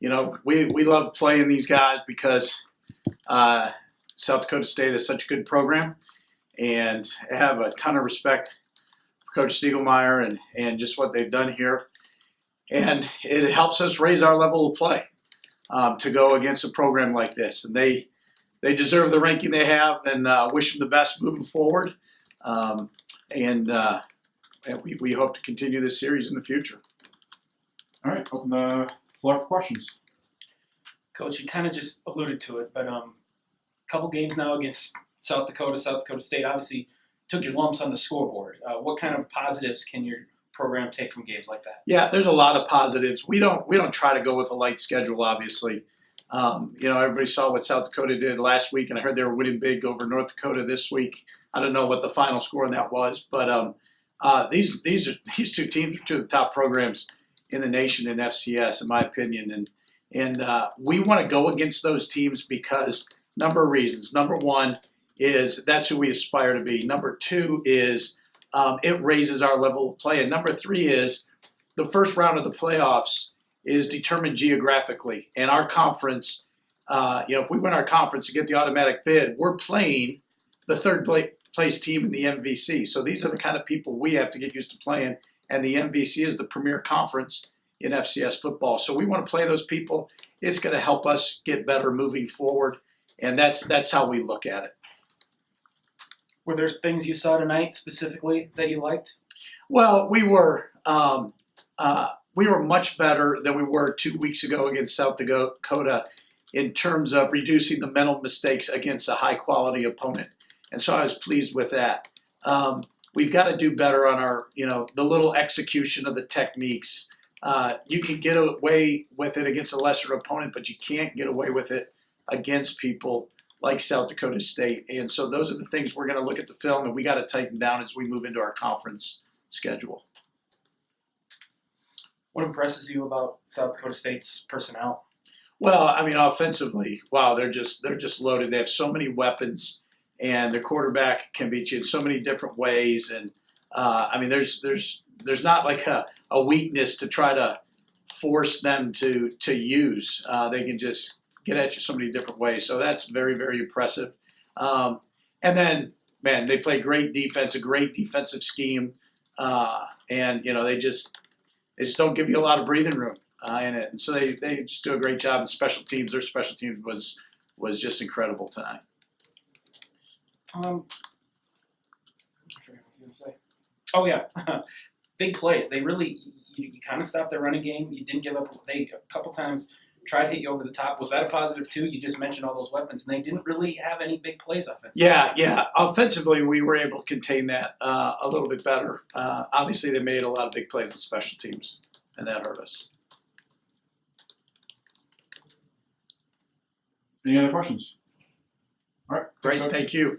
we love playing these guys because South Dakota State is such a good program, and have a ton of respect for Coach Stiegelmeier and just what they've done here. And it helps us raise our level of play to go against a program like this. And they deserve the ranking they have, and wish them the best moving forward. And we hope to continue this series in the future. All right, open the floor for questions. Coach, you kind of just alluded to it, but a couple games now against South Dakota State obviously took your lumps on the scoreboard. What kind of positives can your program take from games like that? Yeah, there's a lot of positives. We don't try to go with a light schedule, obviously. Everybody saw what South Dakota did last week, and I heard they were winning big over North Dakota this week. I don't know what the final score on that was, but these two teams are two of the top programs in the nation in FCS, in my opinion, and we want to go against those teams because number of reasons. Number one is that's who we aspire to be. Number two is it raises our level of play, and number three is the first round of the playoffs is determined geographically, and our conference. If we win our conference to get the automatic bid, we're playing the third place team in the MVC. So these are the kind of people we have to get used to playing. And the MVC is the premier conference in FCS football. So we want to play those people. It's going to help us get better moving forward. And that's how we look at it. Were there things you saw tonight specifically that you liked? Well, we were much better than we were 2 weeks ago against South Dakota in terms of reducing the mental mistakes against a high-quality opponent. And so I was pleased with that. We've got to do better on our, the little execution of the techniques. You can get away with it against a lesser opponent, but you can't get away with it against people like South Dakota State. And so those are the things we're going to look at the film, and we got to tighten down as we move into our conference schedule. What impresses you about South Dakota State's personnel? Well, offensively, wow, they're just loaded. They have so many weapons, and the quarterback can beat you in so many different ways. And there's not like a weakness to try to force them to use. They can just get at you so many different ways. So that's very, very impressive. And then, man, they play great defense, a great defensive scheme, and they just don't give you a lot of breathing room in it. And so they just do a great job in special teams. Their special teams was just incredible tonight. I forgot what I was going to say. Oh, yeah. Big plays. They really, you kind of stopped their running game. You didn't give up. They, a couple times, tried to hit you over the top. Was that a positive, too? You just mentioned all those weapons, and they didn't really have any big plays offensively. Yeah. Offensively, we were able to contain that a little bit better. Obviously, they made a lot of big plays on special teams, and that hurt us. Any other questions? All right. Great. Thank you.